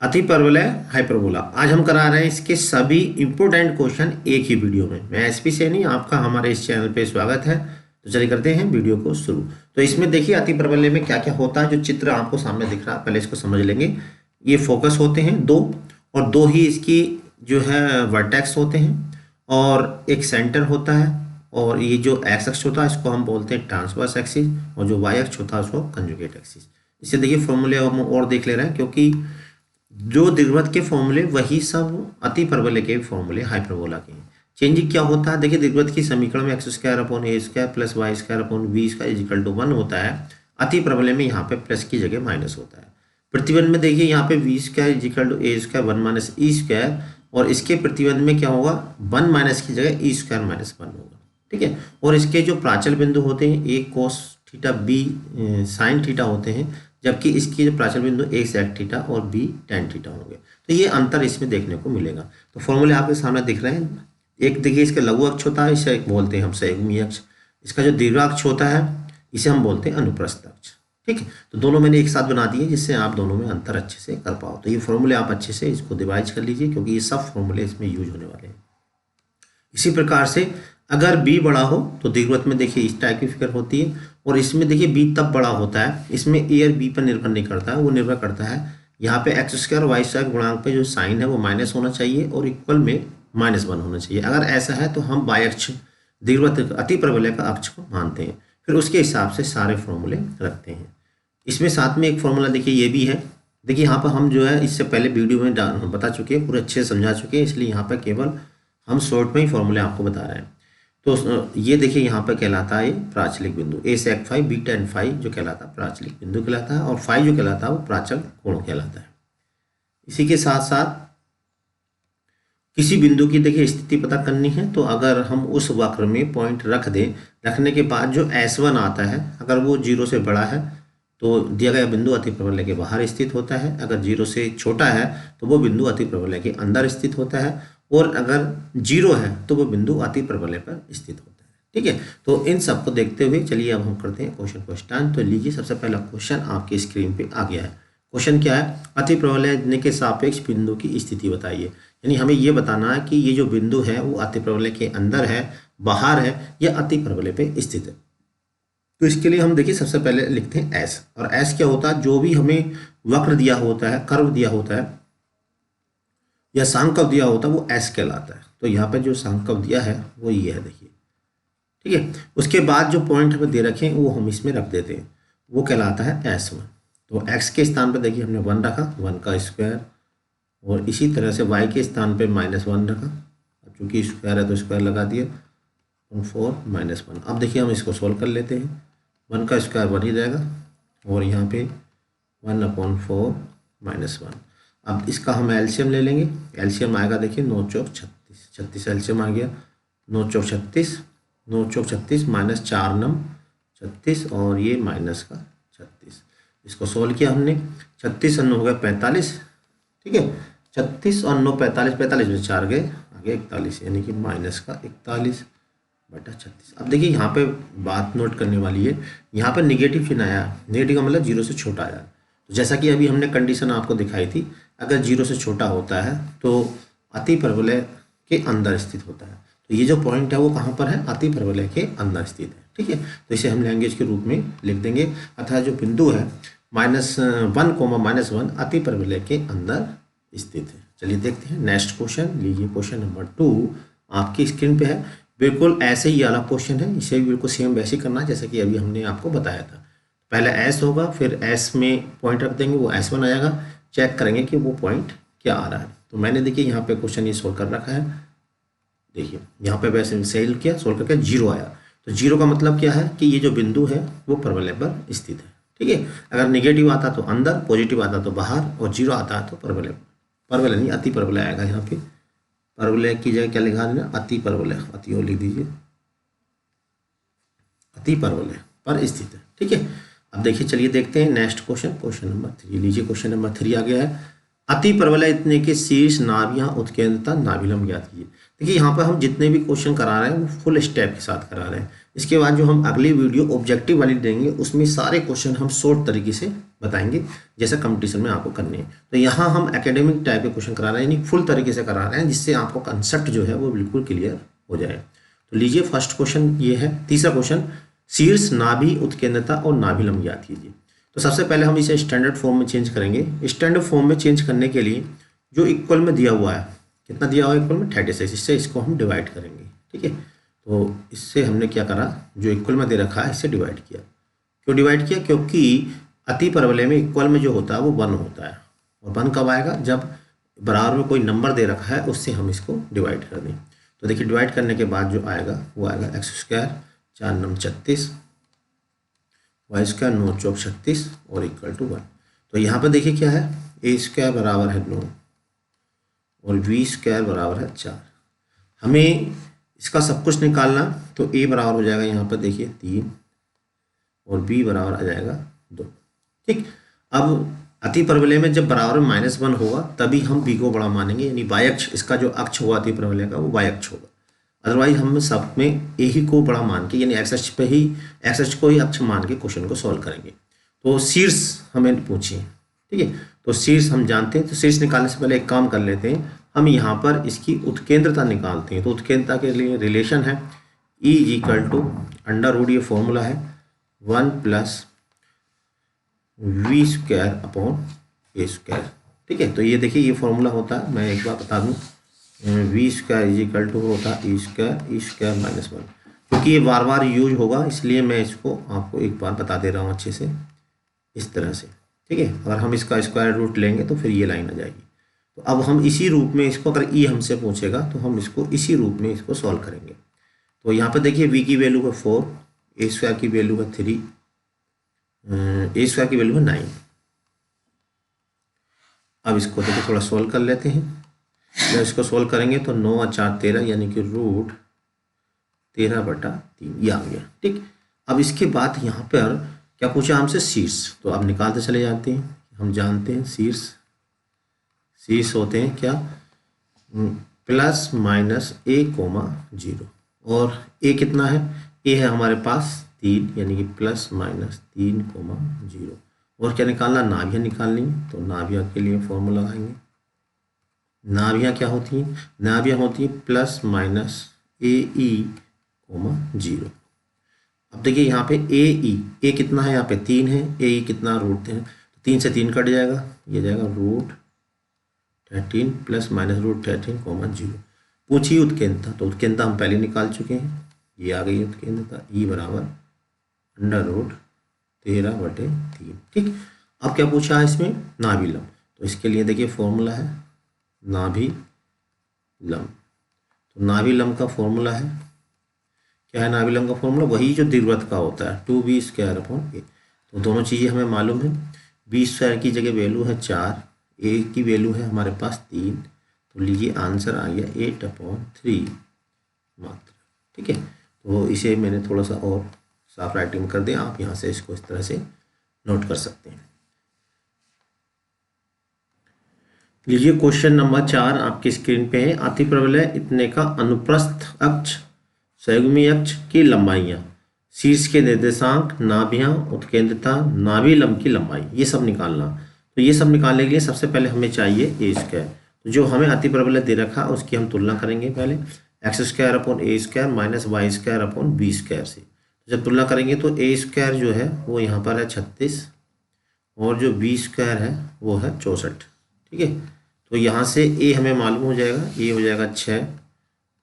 अति परवलय हाइपरबोला। आज हम करा रहे हैं इसके सभी इंपोर्टेंट क्वेश्चन एक ही वीडियो में। मैं एसपी सैनी, आपका हमारे इस चैनल पे स्वागत है। तो चलिए करते हैं वीडियो को शुरू। तो इसमें देखिए अति परवलय में क्या क्या होता है। जो चित्र आपको सामने दिख रहा है पहले इसको समझ लेंगे। ये फोकस होते हैं दो, और दो ही इसकी जो है वर्टेक्स होते हैं, और एक सेंटर होता है। और ये जो एक्स अक्ष होता है इसको हम बोलते हैं ट्रांसवर्स एक्सिस, और जो वाई अक्ष होता है उसको कंजुगेट एक्सिस। इससे देखिए फॉर्मूले हम और देख ले रहे हैं, क्योंकि जो दीर्घवृत्त के फॉर्मूले वही सब अति परवलय के फॉर्मूले हाइपरबोला के हैं। चेंजिंग क्या होता है, देखिए दीर्घवृत्त की समीकरण में X square upon A square plus Y square upon B square equal to 1 होता है। अति परवलय में यहाँ पे प्लस की जगह माइनस होता है। प्रतिबंध में देखिए यहाँ पे V square equal to A square 1 minus E square, और इसके प्रतिबंध में क्या होगा, 1 माइनस की जगह ई स्क्वायर माइनस 1 होगा। ठीक है। और इसके जो प्राचल बिंदु होते हैं a cos theta b sine theta होते हैं, जबकि इसकी जो प्राचल बिंदु ए सेक थीटा और बी टेन थीटा होंगे। तो ये अंतर इसमें देखने को मिलेगा। तो फॉर्मूले आपके सामने दिख रहे हैं। एक देखिए इसका लघु अक्ष होता है, इसे बोलते हैं हम संयुग्मी अक्ष। इसका जो दीर्घाक्ष होता है इसे हम बोलते हैं अनुप्रस्थ अक्ष। ठीक है। तो दोनों मैंने एक साथ बना दिए जिससे आप दोनों में अंतर अच्छे से कर पाओ। तो ये फॉर्मूले आप अच्छे से इसको डिवाइड कर लीजिए, क्योंकि ये सब फॉर्मूले इसमें यूज होने वाले हैं। इसी प्रकार से अगर b बड़ा हो तो दीर्घवृत्त में देखिए इस टाइप की फिगर होती है, और इसमें देखिए b तब बड़ा होता है, इसमें a और b पर निर्भर नहीं करता है, वो निर्भर करता है यहाँ पे एक्स स्क्वायर वाई स्क्वायर गुणांक पे जो साइन है वो माइनस होना चाहिए और इक्वल में -1 होना चाहिए। अगर ऐसा है तो हम वाई अक्ष दीर्घवृत्त अति परवलय का अक्ष को मानते हैं, फिर उसके हिसाब से सारे फॉर्मूले रखते हैं। इसमें साथ में एक फॉर्मूला देखिए ये भी है। देखिए यहाँ पर हम जो है इससे पहले वीडियो में बता चुके हैं, पूरे अच्छे से समझा चुके हैं, इसलिए यहाँ पर केवल हम शॉर्ट में ही फॉर्मूले आपको बता रहे हैं। तो ये देखिए यहाँ पर कहलाता है प्राचलिक बिंदु a sec phi b tan phi, जो कहलाता है प्राचलिक बिंदु कहलाता है, और फाई जो कहलाता है वो प्राचल कोण कहलाता है। इसी के साथ साथ किसी बिंदु की देखिए स्थिति पता करनी है, तो अगर हम उस वक्र में पॉइंट रख दें, रखने के बाद जो S1 आता है अगर वो 0 से बड़ा है तो दिया गया बिंदु अति परवलय के बाहर स्थित होता है। अगर 0 से छोटा है तो वो बिंदु अति परवलय के अंदर स्थित होता है, और अगर 0 है तो वो बिंदु अति परवलय पर स्थित होता है। ठीक है। तो इन सबको देखते हुए चलिए अब हम करते हैं क्वेश्चन को स्टार्ट। तो लीजिए सबसे पहला क्वेश्चन आपकी स्क्रीन पे आ गया है। क्वेश्चन क्या है, अति परवलय के सापेक्ष बिंदु की स्थिति बताइए। यानी हमें ये बताना है कि ये जो बिंदु है वो अति परवलय के अंदर है, बाहर है, या अति परवलय पे स्थित है। तो इसके लिए हम देखिए सबसे पहले लिखते हैं एस। और एस क्या होता है, जो भी हमें वक्र दिया होता है, कर्व दिया होता है या सांकव दिया होता है वो एस कहलाता है। तो यहाँ पे जो सांकव दिया है वो ये है देखिए। ठीक है। उसके बाद जो पॉइंट हमें दे रखे हैं वो हम इसमें रख देते हैं, वो कहलाता है S1। तो x के स्थान पे देखिए हमने 1 रखा, 1 का स्क्वायर, और इसी तरह से y के स्थान पे -1 रखा, चूंकि स्क्वायर है तो स्क्वायर लगा दिया, 4 -1। अब देखिए हम इसको सोल्व कर लेते हैं। 1 का स्क्वायर 1 ही रहेगा, और यहाँ पे 1/4 -1। अब इसका हम एलसीएम ले लेंगे। एलसीएम आएगा देखिए 9 चौक 36, 36 एलसीएम आ गया, 9 चौक 36, 9 चौक 36 -4 नम 36, और ये माइनस का 36। इसको सोल्व किया हमने, 36 और 9 हो गया 45। ठीक है। 36 और 9 45, 45 में 4 गए, आगे 41, यानी कि माइनस का 41/36। अब देखिए यहाँ पे बात नोट करने वाली है, यहाँ पे निगेटिव चिन्ह आया। निगेटिव का मतलब 0 से छोटा आया। तो जैसा कि अभी हमने कंडीशन आपको दिखाई थी, अगर 0 से छोटा होता है तो अति परवलय के अंदर स्थित होता है। तो ये जो पॉइंट है वो कहाँ पर है, अति परवलय के अंदर स्थित है। ठीक है। तो इसे हम लैंग्वेज के रूप में लिख देंगे, अर्थात जो बिंदु है -1, अति परवलय के अंदर स्थित है। चलिए देखते हैं नेक्स्ट क्वेश्चन। लीजिए क्वेश्चन नंबर 2 आपकी स्क्रीन पे है। बिल्कुल ऐसे ही वाला क्वेश्चन है, इसे भी बिल्कुल सेम वैसे करना है जैसे कि अभी हमने आपको बताया था। पहले S होगा, फिर S में पॉइंट रख देंगे, वो S1 आएगा, चेक करेंगे कि वो पॉइंट क्या आ रहा है। तो मैंने देखिए यहाँ पे क्वेश्चन ये सोल्व कर रखा है। देखिए यहाँ पे वैसे सेल किया, सोल्व करके 0 आया। तो 0 का मतलब क्या है कि ये जो बिंदु है वो परवलय पर स्थित है। ठीक है। अगर निगेटिव आता तो अंदर, पॉजिटिव आता तो बाहर, और 0 आता है तो परवलय, परवलय नहीं अति परवलय आएगा। यहाँ पे परवलय की जगह क्या लिखा देना, अति परवलय, अति और लिख दीजिए, अति परवलय पर स्थित है। ठीक है। अब देखिए चलिए देखते हैं नेक्स्ट क्वेश्चन, क्वेश्चन नंबर 3। लीजिए क्वेश्चन नंबर 3 आ गया है। अति परवलय इतने के शीर्ष नाभियां उत्केंद्रता नाभिलंब ज्ञात कीजिए। देखिए यहाँ पर हम जितने भी क्वेश्चन करा रहे हैं वो फुल स्टेप के साथ करा रहे हैं। इसके बाद जो हम अगली वीडियो ऑब्जेक्टिव वाली देंगे उसमें सारे क्वेश्चन हम शॉर्ट तरीके से बताएंगे, जैसे कंपटीशन में आपको करने हैं। तो यहाँ हम एकेडमिक टाइप के क्वेश्चन करा रहे हैं, यानी फुल तरीके से करा रहे हैं, जिससे आपको कंसेप्ट जो है वो बिल्कुल क्लियर हो जाए। तो लीजिए फर्स्ट क्वेश्चन ये है। तीसरा क्वेश्चन, शीर्ष, नाभि, उत्केंद्रता और नाभिलंब ज्ञात कीजिए। तो सबसे पहले हम इसे स्टैंडर्ड फॉर्म में चेंज करेंगे। स्टैंडर्ड फॉर्म में चेंज करने के लिए जो इक्वल में दिया हुआ है, कितना दिया हुआ है इक्वल में 36, इससे इसको हम डिवाइड करेंगे। ठीक है, तो इससे हमने क्या करा, जो इक्वल में दे रखा है इससे डिवाइड किया। क्यों डिवाइड किया? क्योंकि अति परवलय में इक्वल में जो होता है वो 1 होता है, और 1 कब आएगा? जब बराबर में कोई नंबर दे रखा है उससे हम इसको डिवाइड कर दें। तो देखिए डिवाइड करने के बाद जो आएगा वो आएगा x², 4 9 36, y² 9 चौक 36 और इक्वल टू 1। तो यहाँ पर देखिए क्या है, a² बराबर है 9 और b² बराबर है 4। हमें इसका सब कुछ निकालना, तो a बराबर हो जाएगा यहाँ पर देखिए 3 और b बराबर आ जाएगा 2। ठीक, अब अति परवलय में जब बराबर में -1 होगा तभी हम b को बड़ा मानेंगे, यानी y अक्ष, इसका जो अक्ष होगा अति परवलय का वो y अक्ष होगा। अदरवाइज हम सब में a ही को बड़ा मान के, यानी x अक्ष पे ही, x अक्ष को ही अक्ष मान के क्वेश्चन को सॉल्व करेंगे। तो शीर्ष हमें पूछिए, ठीक है, तो शीर्ष हम जानते हैं। तो शीर्ष निकालने से पहले एक काम कर लेते हैं, हम यहाँ पर इसकी उत्केंद्रता निकालते हैं। तो उत्केंद्रता के लिए रिलेशन है E = ये फॉर्मूला है 1 + v²/a²। ठीक है, तो ये देखिए ये फॉर्मूला होता है, मैं एक बार बता दूं, v² होता है e² -1। क्योंकि ये बार बार यूज होगा इसलिए मैं इसको आपको एक बार बता दे रहा हूँ अच्छे से, इस तरह से। ठीक है, अगर हम इसका स्क्वायर रूट लेंगे तो फिर ये लाइन आ जाएगी। तो अब हम इसी रूप में इसको, अगर ई हमसे पूछेगा तो हम इसको इसी रूप में इसको सॉल्व करेंगे। तो यहाँ पर देखिए v की वैल्यू है 4, a² की वैल्यू है 3, a² की वैल्यू है 9। अब इसको देखिए थोड़ा सॉल्व कर लेते हैं। जब इसको सॉल्व करेंगे तो 9 और 4 13, यानी कि √13/3 ये आ गया। ठीक, अब इसके बाद यहाँ पर क्या पूछा हमसे? शीर्ष। तो अब निकालते चले जाते हैं। हम जानते हैं शीर्ष होते हैं क्या, ±a, 0। और a कितना है? a है हमारे पास 3, यानी कि ±3, 0। और क्या निकालना? नाभियाँ निकालनी। तो नाभियाँ के लिए फॉर्मूला लगाएंगे। नाभियाँ क्या होती हैं? नाभियाँ होती हैं ±ae, 0। अब देखिए यहाँ पे ए कितना है? यहाँ पे 3 है, ए कितना? √3। तो 3 से 3 कट जाएगा, ये जाएगा √13 ±√13, 0। पूछिए उत्केंद्रता। तो उत्केंद्रता हम पहले निकाल चुके हैं, ये आ गई उत्केंद्रता, E बराबर √13/3। ठीक, अब क्या पूछा है इसमें? नाभिलंब। तो इसके लिए देखिए फॉर्मूला है नाभिलंब। तो नाभिलंब का फॉर्मूला है क्या है? नाभिलंब का फॉर्मूला वही जो दीर्घवृत्त का होता है 2b²/a। तो दोनों चीज़ें हमें मालूम है। b² की जगह वैल्यू है 4, a की वैल्यू है हमारे पास 3। तो लीजिए आंसर आ गया 8/3 मात्र। ठीक है, तो इसे मैंने थोड़ा सा और साफ राइटिंग कर दें, आप यहाँ से इसको इस तरह से नोट कर सकते हैं। लीजिए क्वेश्चन नंबर 4 आपकी स्क्रीन पे है। अति परवलय इतने का अनुप्रस्थ अक्ष, संयुग्मी अक्ष की लंबाइयाँ, शीर्ष के निर्देशांक, नाभियाँ, उत्केंद्रता, नाभिलंब की लंबाई, ये सब निकालना। तो ये सब निकालने के लिए सबसे पहले हमें चाहिए a²। तो जो हमें अति परवलय दे रखा उसकी हम तुलना करेंगे पहले, x²/a² -y² b² से। जब तुलना करेंगे तो a² जो है वो यहाँ पर है 36 और जो b² है वो है 64। ठीक है, तो यहाँ से a हमें मालूम हो जाएगा, a हो जाएगा 6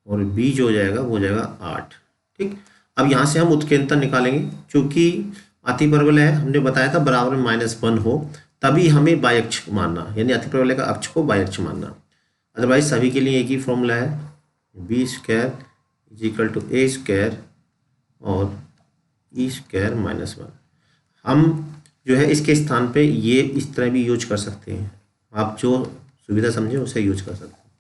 और b जो हो जाएगा वो हो जाएगा 8। ठीक, अब यहाँ से हम उत्केंद्रता निकालेंगे। क्योंकि अति परवलय है, हमने बताया था बराबर में -1 हो तभी हमें y अक्ष मानना, यानी अति परवलय का अक्ष को y अक्ष मानना। अदरवाइज सभी के लिए एक ही फॉर्मूला है, b² = a² और e² -1। हम जो है इसके स्थान पे ये इस तरह भी यूज कर सकते हैं, आप जो सुविधा समझे उसे यूज कर सकते हैं,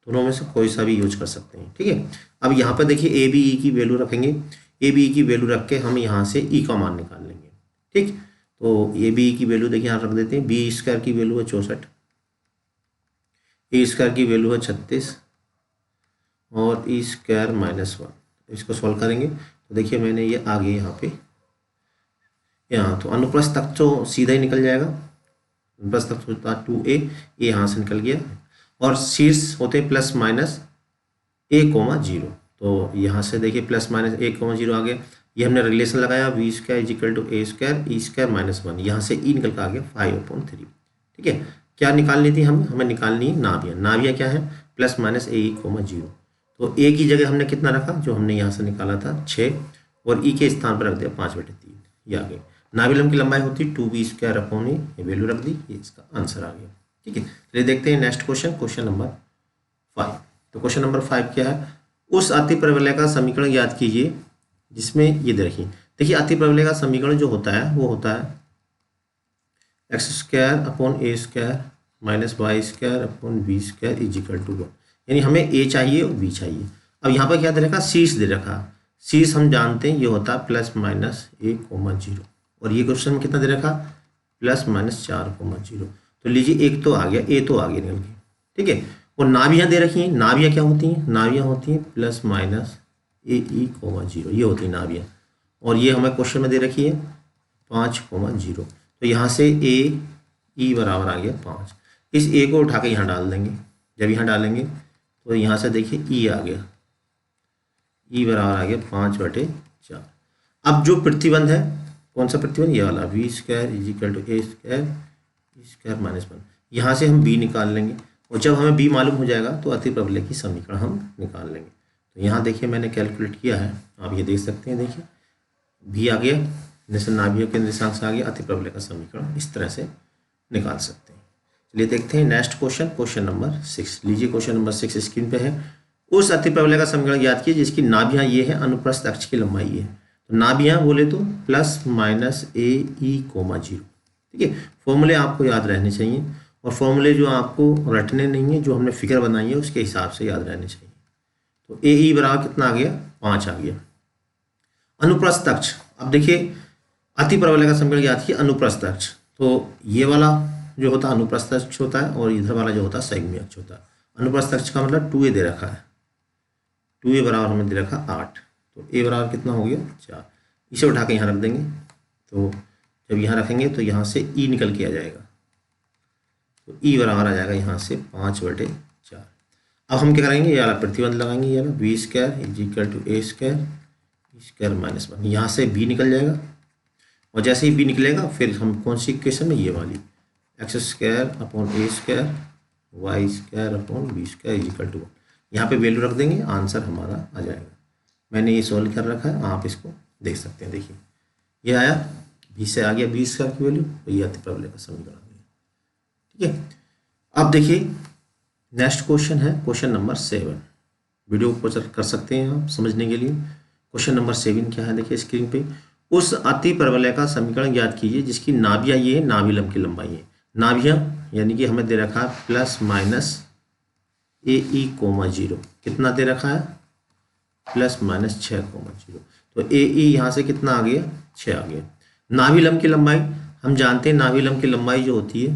दोनों में से कोई सा भी यूज कर सकते हैं। ठीक है, अब यहाँ पर देखिए ABE की वैल्यू रखेंगे, ABE की वैल्यू रख के हम यहाँ से E का मान निकाल लेंगे। ठीक, तो ABE की वैल्यू देखिए यहाँ रख देते हैं, b² की वैल्यू है 64, a² की वैल्यू है 36 और ई स्क्वायर माइनस 1। इसको सॉल्व करेंगे तो देखिए मैंने ये आगे यहाँ पे, यहाँ तो अनुप्रस्थ तक तो सीधा ही निकल जाएगा। अनुप्रस्थ तक होता 2a, ये यहाँ से निकल गया, और शीर्ष होते प्लस माइनस a,0। तो यहाँ से देखिए प्लस माइनस a,0 आ गया। ये हमने रिलेशन लगाया V square is equal to A square E square minus 1। यहाँ से ई निकल कर आ गया 5/3। ठीक है, क्या निकालनी थी हमें निकालनी है नाभिया। नाभिया क्या है, प्लस माइनस a,0। तो a की जगह हमने कितना रखा, जो हमने यहाँ से निकाला था 6, और e के स्थान पर रख दिया 5/3, ये आ गया। नाभिलम की लंबाई होती 2b स्क्वायर अपॉन ये वैल्यू रख दी, ये इसका आंसर आ गया। ठीक है, चलिए देखते हैं नेक्स्ट क्वेश्चन, क्वेश्चन नंबर 5। तो क्वेश्चन नंबर 5 क्या है, उस अतिप्रवलय का समीकरण याद कीजिए जिसमें ये देखिए अतिप्रवलय का समीकरण जो होता है वो होता है x square upon A square minus Y square upon B square is equal to 1। यानी हमें ए चाहिए और बी चाहिए। अब यहाँ पर क्या दे रखा, शीर्ष दे रखा। शीर्ष हम जानते हैं ये होता है प्लस माइनस a,0, और ये क्वेश्चन में कितना दे रखा, प्लस माइनस 4,0। तो लीजिए एक तो आ गया, ए तो आगे निकल गई। ठीक है, और नाभियाँ दे रखी हैं। नाभियाँ क्या होती हैं, नाभियाँ होती हैं प्लस माइनस a,0, ये होती है नाभियाँ। और ये हमें क्वेश्चन में दे रखी है 5,0। तो यहाँ से e बराबर आ गया 5। इस a को उठा के यहाँ डाल देंगे। जब यहाँ डालेंगे तो यहाँ से देखिए e आ गया, e बराबर आ गया 5/4। अब जो प्रतिबंध है, कौन सा प्रतिबंध, ये वाला V square is equal to A square E square minus 1। यहाँ से हम b निकाल लेंगे, और जब हमें b मालूम हो जाएगा तो अतिप्रवलय की समीकरण हम निकाल लेंगे। तो यहाँ देखिए मैंने कैलकुलेट किया है, आप ये देख सकते हैं। देखिए b आ गया, जैसे नाभियों के निर्देशांक से आ गया, अतिप्रवलय का समीकरण इस तरह से निकाल सकते हैं। चलिए देखते हैं नेक्स्ट क्वेश्चन, क्वेश्चन नंबर 6। लीजिए क्वेश्चन नंबर 6 स्क्रीन पे है। उस अतिप्रवलय का समीकरण याद कीजिए जिसकी नाभियाँ ये है, अनुप्रस्थ अक्ष की लंबाई ये है। तो नाभियाँ बोले तो प्लस माइनस a,0। ठीक है, फॉर्मूले आपको याद रहने चाहिए, और फॉर्मूले जो आपको रटने नहीं है, जो हमने फिगर बनाई है उसके हिसाब से याद रहने चाहिए। तो ए बराबर कितना आ गया, 5 आ गया। अनुप्रस्थ अक्ष, अब देखिए अतिप्रवलय का समीकरण याद किया अनुप्रस्थ अक्ष। तो ये वाला जो होता है अनुप्रस्थ अक्ष होता है, और इधर वाला जो होता है संयुग्मी अक्ष होता है। अनुप्रस्थ अक्ष का मतलब 2a दे रखा है, 2a बराबर हमें दे रखा 8। तो a बराबर कितना हो गया 4। इसे उठा के यहाँ रख देंगे, तो जब यहाँ रखेंगे तो यहाँ से e निकल के आ जाएगा। तो e बराबर आ जाएगा यहाँ से 5/4। अब हम क्या करेंगे, ये वाला प्रतिबंध लगाएंगे, ये वाला B square is equal to A square E square minus 1। यहाँ से b निकल जाएगा, और जैसे ही b निकलेगा फिर हम कौन सी इक्वेशन में, ये वाली X square upon A square Y square upon B square is equal to 1। यहाँ पे वैल्यू रख देंगे, आंसर हमारा आ जाएगा। मैंने ये सॉल्व कर रखा है, आप इसको देख सकते हैं। देखिए ये आया, बी से आ गया बी स्क्वायर की वैल्यू, तो ये अतिप्रवलय का समीकरण आ गया। ठीक है, अब देखिए नेक्स्ट क्वेश्चन है क्वेश्चन नंबर 7। वीडियो को कर सकते हैं आप समझने के लिए। क्वेश्चन नंबर 7 क्या है, देखिए स्क्रीन पे। उस अतिप्रवलय का समीकरण याद कीजिए जिसकी नाभियाँ ये है, नाभिलम की लंबाई है। नाभियाँ यानी कि हमें दे रखा है प्लस माइनस a,0। कितना दे रखा है, प्लस माइनस 6,0। तो a यहाँ से कितना आ गया, 6 आ गया। नाभिलम की लंबाई हम जानते हैं, नाभिलम की लंबाई जो होती है,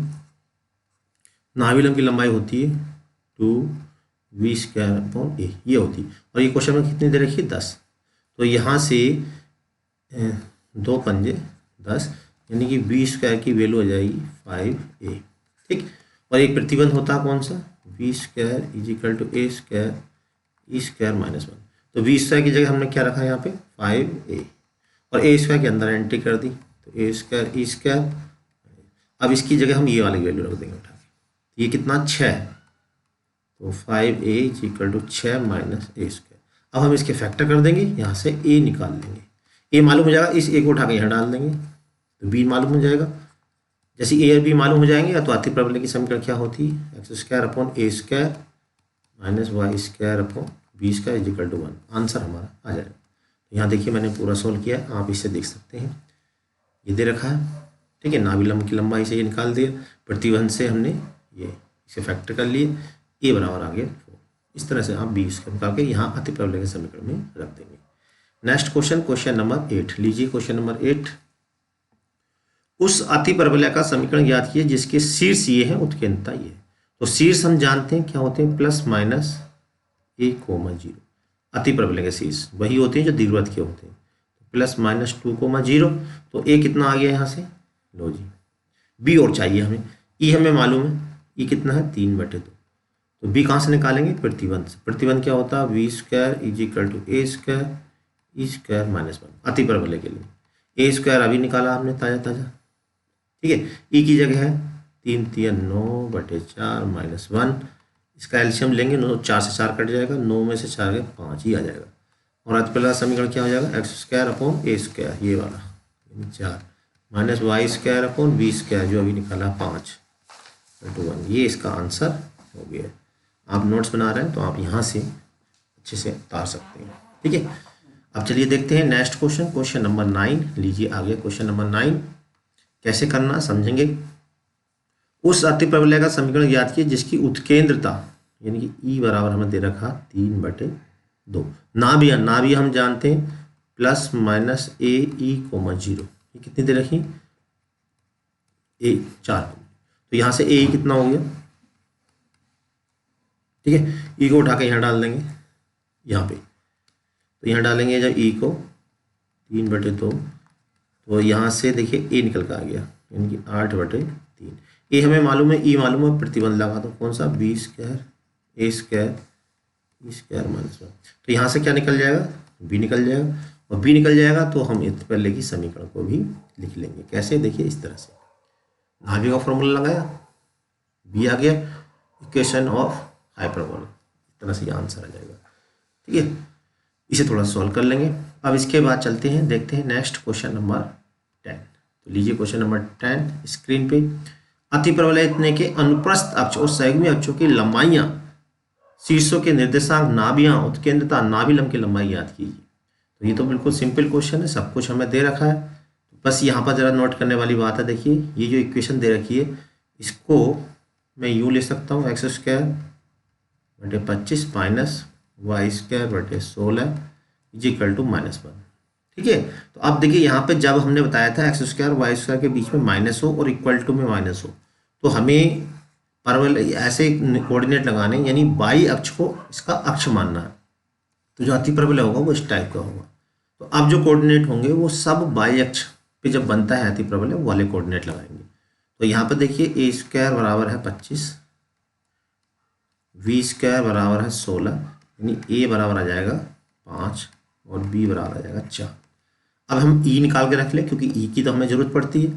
नाभिलम की लंबाई होती है 2v स्क्वायर अपॉन a, ये होती है। और ये क्वेश्चन में कितनी दे रखी है, 10। तो यहाँ से 2 पंजे 10, यानी कि b स्क्वायर की वैल्यू हो जाएगी 5a। ठीक, और एक प्रतिबंध होता है कौन सा, v square is equal to A square E square minus 1। तो v स्क्वायर की जगह हमने क्या रखा है यहाँ पे 5a, और a स्क्वायर के अंदर एंट्री कर दी, तो ए स्क्वायर ई स्क्वायर। अब इसकी जगह हम ये वाली वैल्यू रख देंगे उठा के, ये कितना 6, तो 5a is equal to 6 minus a square. अब हम इसके फैक्टर कर देंगे, यहाँ से a निकाल लेंगे। a मालूम हो जाएगा, इस a को उठा के यहाँ डाल देंगे, तो b मालूम हो जाएगा। जैसे a और b मालूम हो जाएंगे तो अतिप्रवलय की समीकरण क्या होती है, x square upon A square minus Y square upon B square is equal to 1। Answer हमारा आ जाएगा। तो यहाँ देखिए मैंने पूरा सोल्व किया, आप इससे देख सकते हैं। ये दे रखा है, ठीक है, नाभिलम की लंबाई से ये निकाल दिया, प्रतिबंध से हमने ये इसे फैक्टर कर लिए, a बराबर आ गया 4। इस तरह से आप बी स्क्वायर निकाल के यहाँ अतिप्रवलय के समीकरण में रख देंगे। Next question, question number 8। लीजिए क्वेश्चन नंबर 8। उस अतिप्रवलय का समीकरण याद कीजिए जिसके शीर्ष ये है, उत्केंद्रता ये है। तो शीर्ष हम जानते हैं क्या होते हैं, प्लस माइनस ए कोमा 0, अति प्रबल के शीर्ष वही होते हैं जो दीर्घवृत्त के होते हैं। प्लस माइनस 2 कोमा 0, तो ए कितना आ गया यहाँ से, लो जी। बी और चाहिए हमें, ई हमें मालूम है, ई कितना है 3/2, तो बी कहाँ से निकालेंगे, प्रतिबंध से। प्रतिबंध क्या होता है, v square is equal to A square E square minus 1, अति प्रबल के लिए। ए स्क्वायर अभी निकाला आपने ताज़ा ताज़ा, ठीक है। ई की जगह है 3 3 9/4 माइनस 1, इसका एलसीएम लेंगे, 9 4 से 4 कट जाएगा, 9 में से 4 गए 5 ही आ जाएगा। और अति प्रबल समीकरण क्या हो जाएगा, एक्स स्क्वायर अपॉन ए स्क्वायर, ये वाला 4 minus Y square upon B square, जो अभी निकाला 5/1। ये इसका आंसर हो गया। आप नोट्स बना रहे हैं तो आप यहाँ से अच्छे से उतार सकते हैं, ठीक है। अब चलिए देखते हैं नेक्स्ट क्वेश्चन, क्वेश्चन नंबर 9। लीजिए आगे क्वेश्चन नंबर 9 कैसे करना समझेंगे। उस अति प्रबल का समीकरण ज्ञात कीजिए जिसकी उत्केंद्रता यानी कि ई बराबर हमें दे रखा 3/2। नाभियां हम जानते हैं प्लस माइनस ए ई कोमा 0, ये कितनी दे रखी, ए 4, तो यहाँ से ए कितना हो गया, ठीक है। ई को उठा के यहाँ डाल देंगे, यहाँ पे तो यहाँ डालेंगे जब ई को 3/2, तो यहाँ से देखिए ए निकल कर आ गया यानी कि 8/3। ए हमें मालूम है, ई मालूम है, प्रतिबंध लगा दो कौन सा, B square a square E square minus 1, तो यहाँ से क्या निकल जाएगा, बी निकल जाएगा। और बी निकल जाएगा तो हम इस पहले की समीकरण को भी लिख लेंगे। कैसे, देखिए इस तरह से नाभि का फॉर्मूला लगाया, बी आ गया, इक्वेशन ऑफ हाइपरबोला, इस तरह से ये आंसर आ जाएगा, ठीक है। इसे थोड़ा सॉल्व कर लेंगे। अब इसके बाद चलते हैं, देखते हैं नेक्स्ट क्वेश्चन नंबर 10। तो लीजिए क्वेश्चन नंबर 10 स्क्रीन पे। अति प्रबल इतने के अनुप्रस्थ अक्ष और संयुग्मी अक्षों की लंबाइयां, शीर्षों के निर्देशांक, नाभियां, उत्केंद्रता, नाभिलंब की लंबाई याद कीजिए। तो ये तो बिल्कुल सिंपल क्वेश्चन है, सब कुछ हमें दे रखा है। बस यहाँ पर जरा नोट करने वाली बात है, देखिए ये जो इक्वेशन दे रखी है इसको मैं यूँ ले सकता हूँ, एक्स स्क्वायर बटे 25 माइनस वाई स्क्वायर बटे 16 इज इक्वल टू -1, ठीक है। तो अब देखिए यहाँ पे जब हमने बताया था एक्स स्क्वायर वाई स्क्वायर के बीच में माइनस हो और इक्वल टू में माइनस हो, तो हमें परवल ऐसे कोऑर्डिनेट लगाने, यानी बाई अक्ष को इसका अक्ष मानना है। तो जो अति प्रबल होगा वो इस टाइप का होगा। तो अब जो कोऑर्डिनेट होंगे वो सब बाई अक्ष पे जब बनता है अति प्रबल वो वाले कोऑर्डिनेट लगाएंगे। तो यहाँ पर देखिए ए स्क्वायर बराबर है 25, वी स्क्वायर बराबर है 16, यानी ए बराबर आ जाएगा 5 और बी बराबर आ जाएगा 4। अब हम ई निकाल के रख लें क्योंकि ई की तो हमें जरूरत पड़ती है।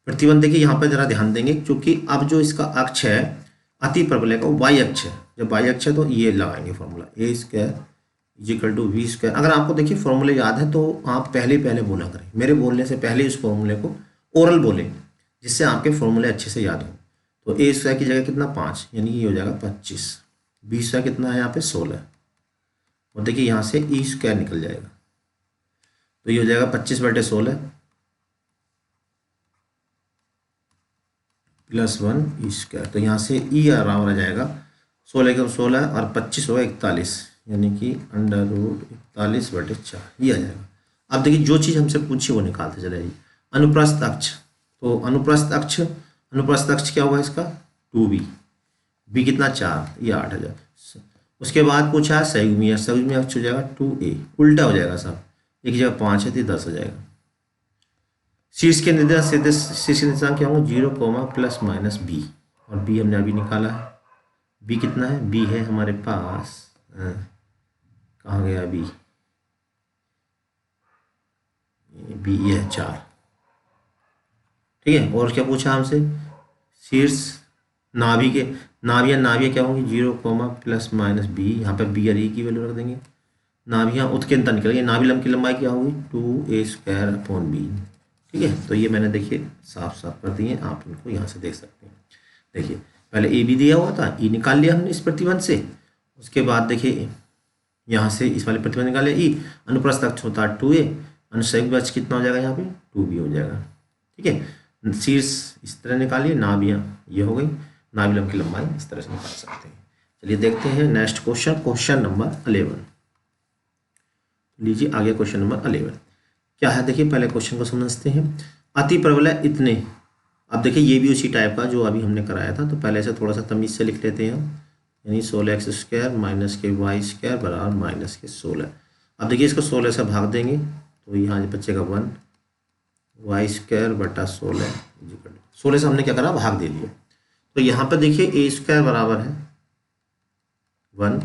प्रतिबंध देखिए यहाँ पर जरा ध्यान देंगे, क्योंकि अब जो इसका अक्ष है अति प्रबल का वो वाई अक्ष है। जब वाई अक्ष है तो ये लगाएंगे formula, a square is equal to v square. अगर आपको देखिए फॉर्मूले याद है तो आप पहले बोला करें, मेरे बोलने से पहले इस फॉर्मूले को ओरल बोलें, जिससे आपके फॉर्मूले अच्छे से याद हो। तो ए स्क्वायर की जगह कितना 5, यानी ये हो जाएगा 25, बी स्क्वायर कितना है यहाँ पे 16, और देखिए यहाँ से ई स्क्वायर निकल जाएगा, तो ये हो जाएगा 25/16 प्लस 1 ई स्क्वायर। तो यहाँ से ई बराबर आ जाएगा 16 के 16 और 25 होगा 41, यानी कि √41/4 ये आ जाएगा। अब देखिए जो चीज़ हमसे पूछी वो निकालते चले जाइए। अनुप्रस्थ अक्ष, तो अनुप्रस्थ अक्ष क्या होगा इसका 2b, b कितना 4, ये 8,000। उसके बाद पूछा है संयुग्मी अक्ष हो जाएगा 2a, उल्टा हो जाएगा सब, एक जगह 5 है तो 10 हो जाएगा। शीर्ष के निर्देशांक क्या होंगे 0, ± b, और b हमने अभी निकाला है। b कितना है, b है हमारे पास, कहाँ गया b, ये है 4, ठीक है। और क्या पूछा हमसे, शीर्ष नाभियां क्या होंगी 0, ± b, यहाँ पर b और e की वैल्यू रख देंगे। नाभियां उत्केंद्रता निकलेगी, नाभिलंब की लंबाई क्या होगी 2a² b, ठीक है। तो ये मैंने देखिए साफ कर दिए, आप इनको यहाँ से देख सकते हैं। देखिए पहले ए बी दिया हुआ था, ई निकाल लिया हमने इस प्रतिबंध से। उसके बाद देखिए यहाँ से इस वाले प्रतिबंध निकाले, ई अनुप्रस्थ अक्ष होता है 2a, अनुसंयुग्मी अक्ष कितना हो जाएगा यहाँ पे 2b हो जाएगा, ठीक है। शीर्ष इस तरह निकालिए, नाभियाँ ये हो गई, नाभिलंब की लंबाई इस तरह से निकाल सकते हैं। चलिए देखते हैं नेक्स्ट क्वेश्चन नंबर 11। लीजिए आगे क्वेश्चन नंबर 11 क्या है, देखिए पहले क्वेश्चन को समझते हैं। अति प्रबल इतने, अब देखिए ये भी उसी टाइप का जो अभी हमने कराया था, तो पहले से थोड़ा सा तमीज से लिख लेते हैं हम। यानी 16x² माइनस के y² बराबर माइनस के 16। अब देखिए इसको 16 से भाग देंगे तो यहाँ बचेगा 1 y² बटा 16। 16 से हमने क्या करा, भाग दे दिया। तो यहाँ पर देखिए a² बराबर है 1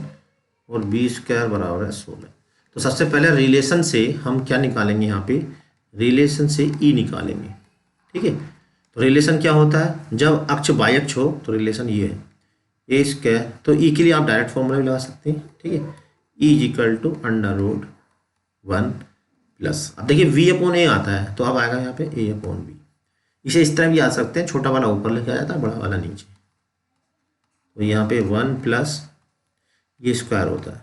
और b² बराबर है 16। तो सबसे पहले रिलेशन से हम क्या निकालेंगे, यहाँ पे रिलेशन से e निकालेंगे। ठीक है, तो रिलेशन क्या होता है, जब अक्ष बाई अक्ष हो तो रिलेशन ये है a²। तो e के लिए आप डायरेक्ट फॉर्मूला भी लगा सकते हैं। ठीक है, e = √1 प्लस, अब देखिए v/a आता है तो अब आएगा यहाँ पे a/b। इसे इस तरह भी आ सकते हैं, छोटा वाला ऊपर लेके आ जाता है, बड़ा वाला नीचे। तो यहाँ पे 1 प्लस ये स्क्वायर होता है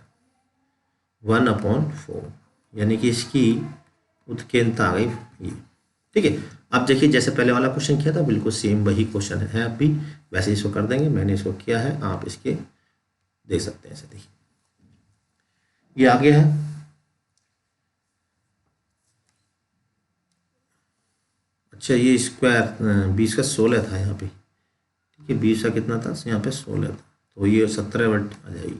1/4, यानी कि इसकी उत्केंद्रता आ गई ये। ठीक है, अब देखिए जैसे पहले वाला क्वेश्चन किया था बिल्कुल सेम वही क्वेश्चन है, अब भी वैसे इसको कर देंगे। मैंने इसको किया है, आप इसके देख सकते हैं। ऐसे देखिए ये आगे है, अच्छा ये स्क्वायर 20 का 16 था यहाँ पे। ठीक है, 20 का कितना था यहाँ पे 16 था, तो ये 17 आ जाएगी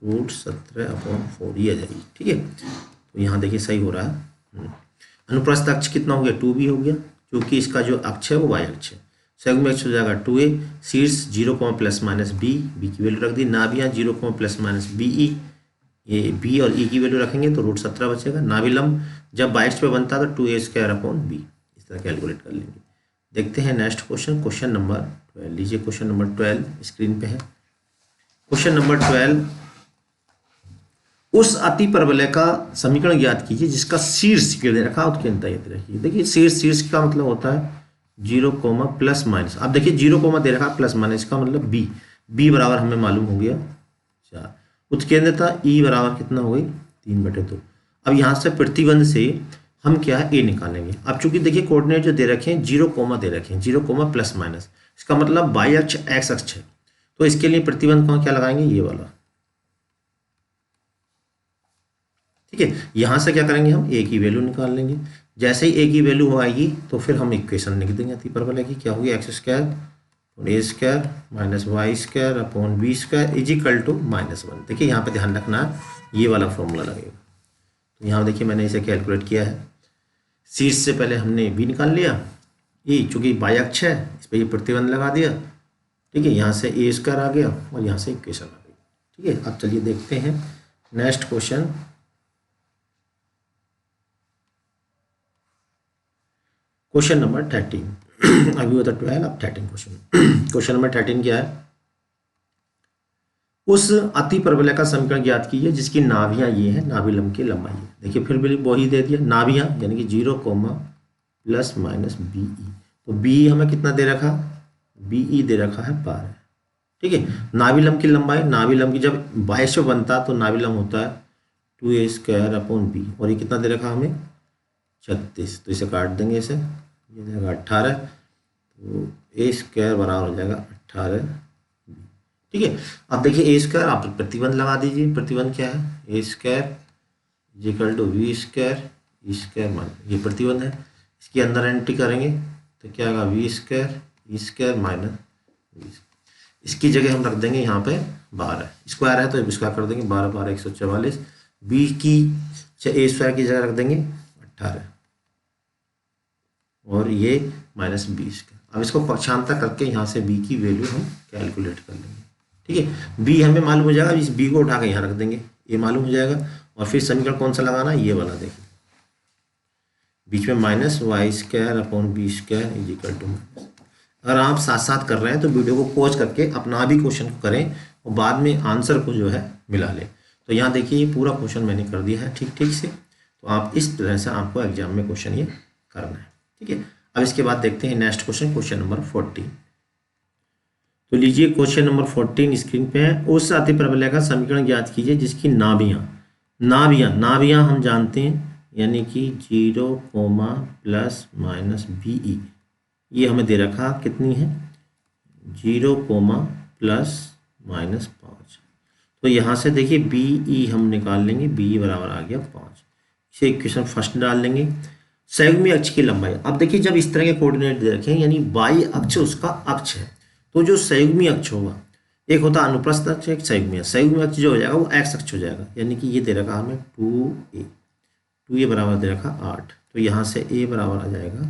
√17/4 ये आ जाएगी। ठीक है, तो यहाँ देखिए सही हो रहा है। अनुप्रस्थ अक्ष कितना हो गया, 2b हो गया, क्योंकि इसका जो अक्ष है वो y अक्ष है। संयुग्म अक्ष हो जाएगा 2a, शीर्ष 0, ±b, b की वैल्यू रख दी, नाभियाँ 0, ±be, ये b और e की वैल्यू रखेंगे तो √17 बचेगा। नाभिलंब जब 22 पे बनता है तो 2a²/b, इस तरह कैलकुलेट कर लेंगे। देखते हैं नेक्स्ट क्वेश्चन, क्वेश्चन नंबर 12 लीजिए। क्वेश्चन नंबर 12 स्क्रीन पे है। क्वेश्चन नंबर 12, उस अति परवलय का समीकरण ज्ञात कीजिए जिसका शीर्ष दे रखा उत्केंद्रता ये दे रखी है। देखिए शीर्ष का मतलब होता है 0, ±। अब देखिए 0, दे रखा प्लस माइनस का मतलब b बराबर हमें मालूम हो गया 4। उत्केंद्रता e बराबर कितना हो गई 3/2। अब यहाँ से प्रतिबंध से हम क्या है a निकालेंगे। अब चूंकि देखिए कोऑर्डिनेट जो दे रखे हैं 0, दे रखे हैं 0, ±, इसका मतलब y अक्ष x अक्ष है, तो इसके लिए प्रतिबंध कहाँ क्या लगाएंगे, ये वाला। ठीक है, यहाँ से क्या करेंगे, हम a की वैल्यू निकाल लेंगे। जैसे ही a की वैल्यू हो आएगी तो फिर हम इक्वेशन लिख देंगे अति परवलय की, क्या होगी x² और a² माइनस y²/b² = -1। देखिए यहाँ पे ध्यान रखना है, ये वाला फॉर्मूला लगेगा। तो यहाँ देखिए मैंने इसे कैलकुलेट किया है। शीर्ष से पहले हमने b निकाल लिया, e चूँकि y अक्ष है इस पर ये प्रतिबंध लगा दिया। ठीक है, यहाँ से a² आ गया और यहाँ से इक्वेशन आ गई। ठीक है, अब चलिए देखते हैं नेक्स्ट क्वेश्चन। क्वेश्चन नंबर 13 अभी होता 12, अब 13 क्वेश्चन। क्वेश्चन नंबर 13 क्या है, उस अति परवलय का समीकरण ज्ञात कीजिए जिसकी नाभियां ये है, नाभिलंब की लंबाई है। देखिए फिर भी वही दे दिया, नाभियां यानी कि 0, ±be। तो b हमें कितना दे रखा, be दे रखा है 12। ठीक है, नाभिलंब की लंबाई, नाभिलंब की जब 22 पे बनता तो नाभिलंब होता है 2a²/b, और ये कितना दे रखा हमें 36। तो इसे काट देंगे, इसे ये जाएगा 18, तो a² बराबर हो जाएगा 18। ठीक है, अब देखिए a² आप प्रतिबंध लगा दीजिए। प्रतिबंध क्या है, a² = v², e², ये प्रतिबंध है। इसके अंदर एंट्री करेंगे तो क्या आएगा v², e² माइनस v। इसकी जगह हम रख देंगे यहाँ पे 12, स्क्वायर है तो स्क्वायर कर देंगे 12, 12 144। b की a² की जगह रख देंगे 18 और ये -20। अब इसको पक्षांतर करके यहाँ से b की वैल्यू हम कैलकुलेट कर लेंगे। ठीक है, b हमें मालूम हो जाएगा, इस b को उठा के यहाँ रख देंगे, ये मालूम हो जाएगा। और फिर समीकरण कौन सा लगाना है, ये वाला। देखिए बीच में -y²/b²। अगर आप साथ साथ कर रहे हैं तो वीडियो को पॉज करके अपना भी क्वेश्चन को करें और बाद में आंसर को जो है मिला लें। तो यहाँ देखिए ये पूरा क्वेश्चन मैंने कर दिया है ठीक ठीक से। तो आप इस तरह से आपको एग्जाम में क्वेश्चन ये करना है। ठीक है, अब इसके बाद देखते हैं नेक्स्ट क्वेश्चन, क्वेश्चन नंबर 14। तो लीजिए क्वेश्चन नंबर 14 स्क्रीन पे है। उस अति परवलय का समीकरण ज्ञात कीजिए जिसकी नाभियां हम जानते हैं, यानी कि 0, ±be, ये हमें दे रखा कितनी है 0, ±5। तो यहाँ से देखिए be हम निकाल लेंगे, be बराबर आ गया 5। इसे इक्वेशन फर्स्ट डाल लेंगे। संयुग्मी अक्ष की लंबाई, अब देखिए जब इस तरह के कोऑर्डिनेट दे रखे हैं यानी y अक्ष उसका अक्ष है, तो जो संयुग्मी अक्ष होगा एक होता है अनुप्रस्थ अक्ष, एक संयुग्मी अक्ष। संयुग्मी अक्ष जो हो जाएगा वो एक्स अक्ष हो जाएगा, यानी कि ये दे रखा हमें 2a बराबर दे रखा 8, तो यहाँ से a बराबर आ जाएगा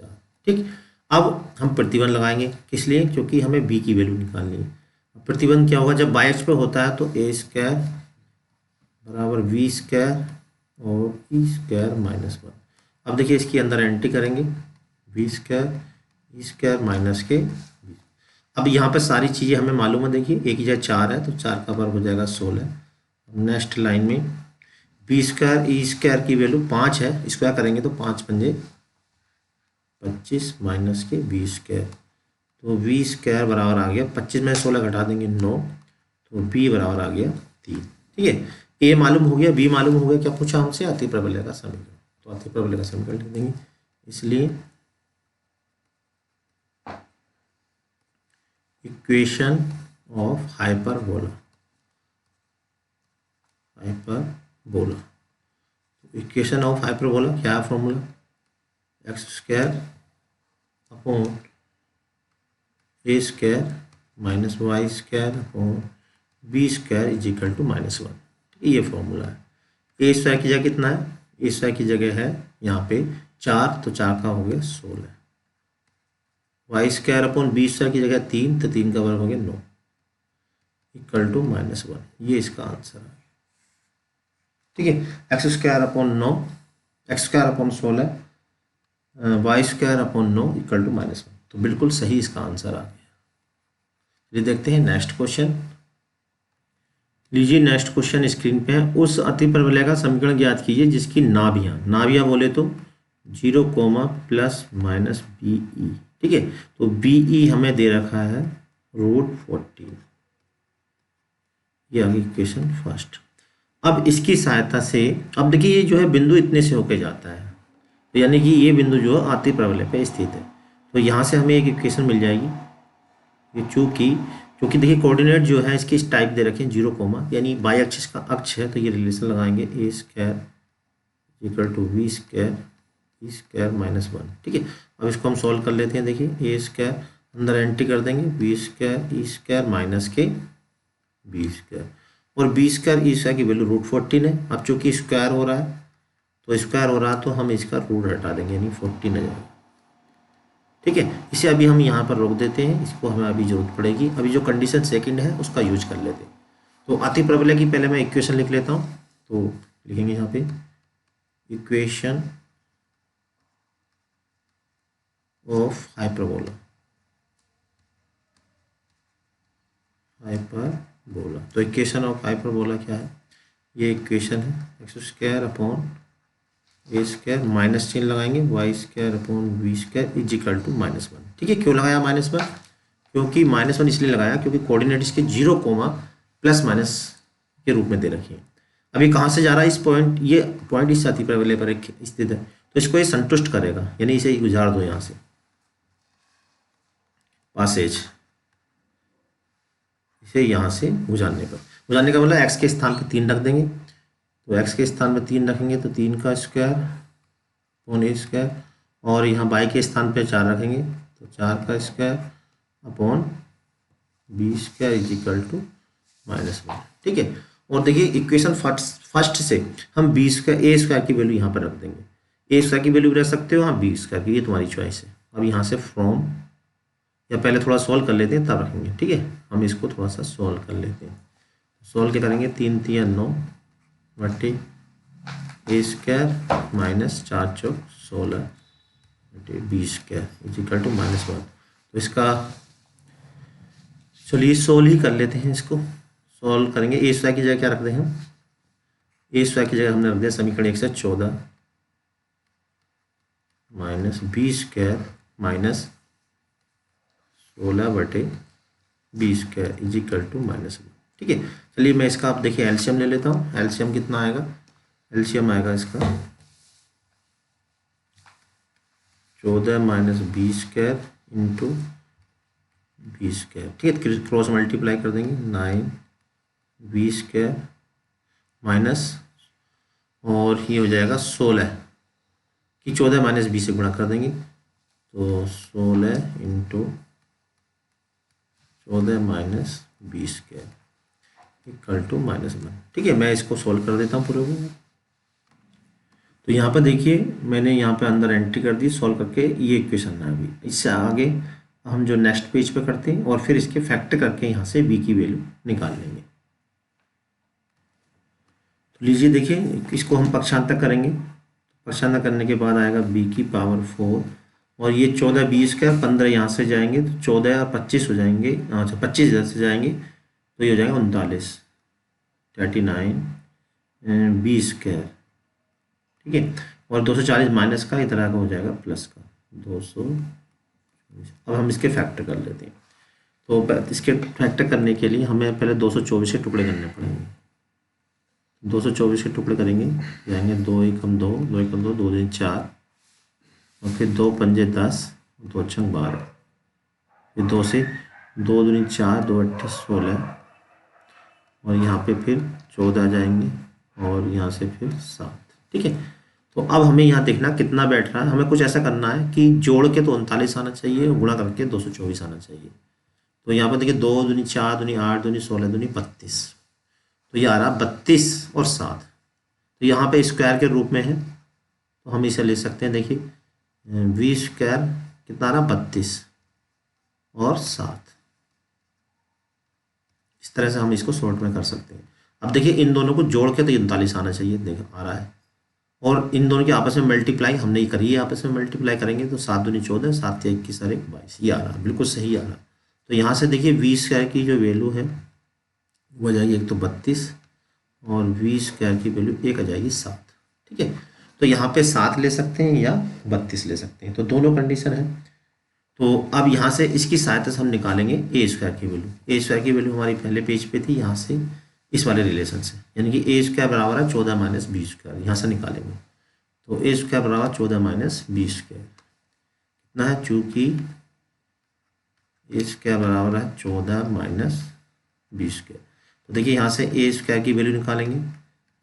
4। ठीक, अब हम प्रतिबंध लगाएंगे, किस लिए? क्योंकि हमें b की वैल्यू निकालनी है। प्रतिबंध क्या होगा? जब बाई अक्ष पे होता है तो a² बराबर b² और e² -1। अब देखिए इसके अंदर एंट्री करेंगे, b² e² माइनस के। अब यहाँ पे सारी चीज़ें हमें मालूम है, देखिए एक ही जगह 4 है तो 4 का वर्ग हो जाएगा 16। नेक्स्ट लाइन में b² e² की वैल्यू 5 है, स्क्वायर करेंगे तो 5 पंजे 25 माइनस के b², तो b² बराबर आ गया 25 में 16 घटा देंगे 9, तो b बराबर आ गया 3। ठीक है, a मालूम हो गया, b मालूम हो गया। क्या पूछा हमसे? अति प्रबल्य का समीकरण, तो अति प्रबल्य का समीकरण लिख देंगे। इसलिए equation of hyperbola, equation of hyperbola क्या है? Formula x² upon a² minus y² upon b² is equal to -1। ये फॉर्मूला है। a² की जगह कितना है? a² की जगह है यहाँ पे 4, तो 4 का हो गया 16। y² अपॉन b² की जगह 3, तो 3 का वर्ग हो गया 9 इक्वल टू -1। ये इसका आंसर है। ठीक है, x² upon 9, x² upon 16, y² upon 9 equal to -1, तो बिल्कुल सही इसका आंसर आ गया। ये देखते हैं नेक्स्ट क्वेश्चन। लीजिए नेक्स्ट क्वेश्चन स्क्रीन पे है। उस अति प्रबलय का समीकरण ज्ञात कीजिए जिसकी नाभियां बोले तो 0, ±be। ठीक है, तो be हमें दे रखा है √14। ये आ गई इक्वेशन फर्स्ट। अब इसकी सहायता से, अब देखिए ये जो है बिंदु इतने से होके जाता है, तो यानी कि ये बिंदु जो है अति प्रबलय पे स्थित है, तो यहाँ से हमें एक इक्वेशन मिल जाएगी। ये क्योंकि देखिए कोऑर्डिनेट जो है इसके इस टाइप दे रखे हैं 0, यानी बाई अक्ष का अक्ष है, तो ये रिलेशन लगाएंगे a² equal to b² e² -1। ठीक है, अब इसको हम सॉल्व कर लेते हैं। देखिए a² अंदर एंट्री कर देंगे, b² e² माइनस के b², और b² e² की वैल्यू √14 है। अब चूंकि स्क्वायर हो रहा है तो हम इसका रूट हटा देंगे, यानी 14 आ जाएगा। ठीक है, इसे अभी हम यहाँ पर रोक देते हैं, इसको हमें अभी जरूरत पड़ेगी। अभी जो कंडीशन सेकंड है उसका यूज कर लेते हैं। तो अति प्रबलय की पहले मैं इक्वेशन लिख लेता हूँ, तो लिखेंगे यहाँ पे इक्वेशन ऑफ हाइपरबोला। तो इक्वेशन ऑफ हाइपरबोला क्या है? ये इक्वेशन है x² अपॉन a² माइनस चिन्ह लगाएंगे, y² upon b² is equal to -1। ठीक है, क्यों लगाया -1? क्योंकि -1 इसलिए लगाया क्योंकि कोऑर्डिनेट इसके 0, ± के रूप में दे रखी है। अभी कहाँ से जा रहा है? इस पॉइंट, ये पॉइंट इस अति प्रबलय पर स्थित है, तो इसको ये संतुष्ट करेगा, यानी इसे गुजार दो यहाँ से पासेज, इसे यहाँ से गुजारने का मतलब x के स्थान पे 3 रख देंगे, तो x के स्थान पे 3 रखेंगे तो 3 का स्क्वायर अपॉन a², और यहाँ y के स्थान पे 4 रखेंगे तो 4 का square upon b² is equal to -1। ठीक है, और देखिए इक्वेशन फर्स्ट से हम a² की वैल्यू यहाँ पर रख देंगे। a² की वैल्यू रख सकते हो, हाँ b² की, ये तुम्हारी चॉइस है। अब यहाँ से फ्रॉम, या पहले थोड़ा सॉल्व कर लेते हैं तब रखेंगे। ठीक है, हम इसको थोड़ा सा सॉल्व कर लेते हैं। सॉल्व क्या करेंगे? 3 × 9 बटे a² माइनस 4 × 4 = 16 बटे b² इज इक्वल टू -1। तो इसका चलिए सॉल्व ही कर लेते हैं, इसको सॉल्व करेंगे। a² की जगह क्या रख दें हम? a² की जगह हमने रख दिया समीकरण 114 माइनस b² माइनस 16 बटे b² इज इक्वल टू -1। ठीक है, चलिए मैं इसका आप देखिए एलसीएम ले लेता हूँ। एलसीएम कितना आएगा? एलसीएम आएगा इसका 14 माइनस b² इंटू b²। ठीक है, क्रॉस मल्टीप्लाई कर देंगे, 9 b² माइनस, और ये हो जाएगा 16 कि 14 माइनस b से गुणा कर देंगे, तो 16 into 14 minus b square equal to -1। ठीक है, मैं इसको सॉल्व कर देता हूँ पूरे को। तो यहाँ पर देखिए मैंने यहाँ पे अंदर एंट्री कर दी, सॉल्व करके ये इक्वेशन है। अभी इससे आगे हम जो नेक्स्ट पेज पे करते हैं और फिर इसके फैक्टर करके यहाँ से बी की वैल्यू निकाल लेंगे। तो लीजिए देखिए, इसको हम पक्षांतर करेंगे। पक्षांतर करने के बाद आएगा बी की पावर 4 और ये 14 बी स्क्वायर, 15 यहाँ से जाएंगे तो 14 और 25 हो जाएंगे। अच्छा 25 इधर से जाएंगे तो ये हो जाएगा 39, 39 बी स्क्वायर। ठीक है, और 240 माइनस का इधर आकर हो जाएगा प्लस का 200। अब हम इसके फैक्टर कर लेते हैं। तो इसके फैक्टर करने के लिए हमें पहले 224 के टुकड़े करने पड़ेंगे। 224 के टुकड़े करेंगे, जाएंगे 2 एकम 2, 2 एकम 2, 2 दूनी 4 और फिर 2 पंजे 10, 2 छंग 12, फिर 2 से 2 दूनी 4, 2 अट्ठे 16 और यहाँ पे फिर 14 आ जाएंगे और यहाँ से फिर 7। ठीक है, तो अब हमें यहाँ देखना कितना बैठ रहा है। हमें कुछ ऐसा करना है कि जोड़ के तो 39 आना चाहिए और गुणा करके 224 आना चाहिए। तो यहाँ पर देखिए 2 दूनी 4 दूनी 8 दूनी 16 दूनी 32, तो ये आ रहा 32 और 7। तो यहाँ पे स्क्वायर के रूप में है तो हम इसे ले सकते हैं। देखिए वी स्क्वायर कितना आ रहा 32 और 7। इस तरह से हम इसको शॉर्ट में कर सकते हैं। अब देखिए इन दोनों को जोड़ के तो 39 आना चाहिए, देखिए आ रहा है। और इन दोनों की आपस में मल्टीप्लाई हमने ही करी है, आपस में मल्टीप्लाई करेंगे तो 7 दूनी 14, 7 या 21 और 1 22, ये आ रहा बिल्कुल सही आ रहा। तो यहाँ से देखिए वी स्क्वायर की जो वैल्यू है वो आ जाएगी एक तो 32 और वी स्क्वायर की वैल्यू एक आ जाएगी 7। ठीक है, तो यहाँ पे 7 ले सकते हैं या 32 ले सकते हैं, तो दोनों कंडीशन है। तो अब यहाँ से इसकी सहायता से हम निकालेंगे ए स्क्वायर की वैल्यू। ए स्क्वायर की वैल्यू हमारी पहले पेज पे थी, यहाँ से इस वाले रिलेशन से, यानी कि ए स्क्वायर बराबर है 14 माइनस बी स्क्वायर, यहाँ से निकालेंगे। तो ए स्क्वायर बराबर 14 माइनस बी स्क्वायर कितना है, चूँकि ए स्क्वायर बराबर है 14 माइनस बी स्क्वायर। तो देखिए यहाँ से ए स्क्वायर की वैल्यू निकालेंगे।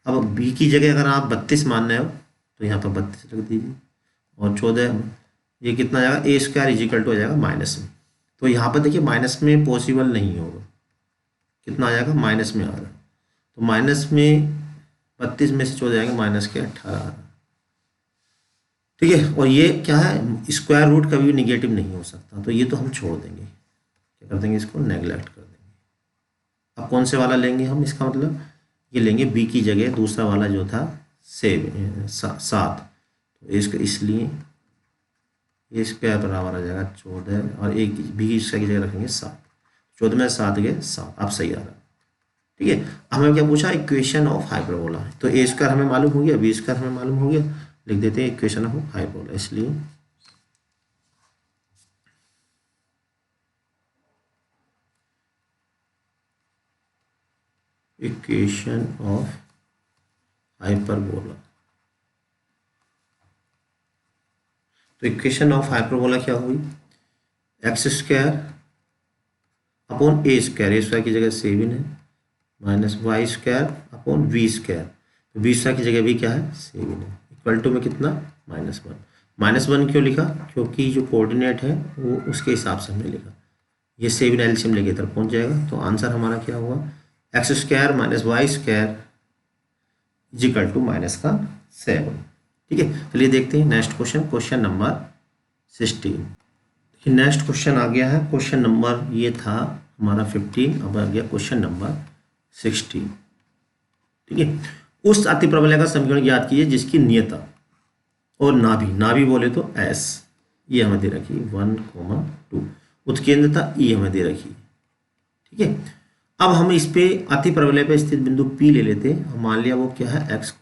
अब बी की जगह अगर आप 32 मान रहे हो तो यहाँ पर 32 रख दीजिए और 14, ये कितना आएगा ए स्क्वायर इजिकल टू हो जाएगा माइनस में। तो यहाँ पर देखिए माइनस में पॉसिबल नहीं होगा, कितना आ जाएगा माइनस में आ रहा है। तो माइनस में 32 में से 14 जाएंगे माइनस के 18। ठीक है, और ये क्या है, स्क्वायर रूट कभी भी निगेटिव नहीं हो सकता, तो ये तो हम छोड़ देंगे, क्या कर देंगे, इसको नेगलेक्ट कर देंगे। अब कौन से वाला लेंगे हम, इसका मतलब ये लेंगे बी की जगह दूसरा वाला जो था 7। तो इसका इसलिए ए स्क्वायर बराबर आ जाएगा 14 और एक बी स्क्वायर की जगह रखेंगे 7। 14 में 7 गए 7, अब सही आ रहा है। ठीक है, हमें क्या पूछा, इक्वेशन ऑफ हाइपरबोला है। तो ए स्क्वायर हमें मालूम हो गया, बी स्क्वायर हमें मालूम हो गया, लिख देते हैं इक्वेशन ऑफ हाइपरबोला। इसलिए इक्वेशन ऑफ हाइपरबोला। तो इक्वेशन ऑफ हाइपरबोला क्या हुई, x square upon A square, a square की जगह 7 है, minus Y square upon v square, तो वी स्क्वायर की जगह भी क्या है 7 है, इक्वल टू में कितना -1। -1 क्यों लिखा, क्योंकि जो कोऑर्डिनेट है वो उसके हिसाब से हमने लिखा। ये 7 एलसीएम लेके इधर पहुंच जाएगा, तो आंसर हमारा क्या हुआ, x square minus Y square equal to -7। ठीक है, चलिए देखते हैं next question, question number 16। Next question आ गया है, क्वेश्चन नंबर ये था हमारा 15, अब आ गया क्वेश्चन नंबर 16। ठीक है, उस अतिप्रबलय का समीकरण ज्ञात कीजिए जिसकी नियता और नाभि बोले तो एस, ये हमें दे रखी 1,2, उत्केंद्रता ई हमें दे रखी। ठीक है, अब हम इस पे अतिप्रबलय पे स्थित बिंदु पी ले लेते हैं, मान लिया वो क्या है x,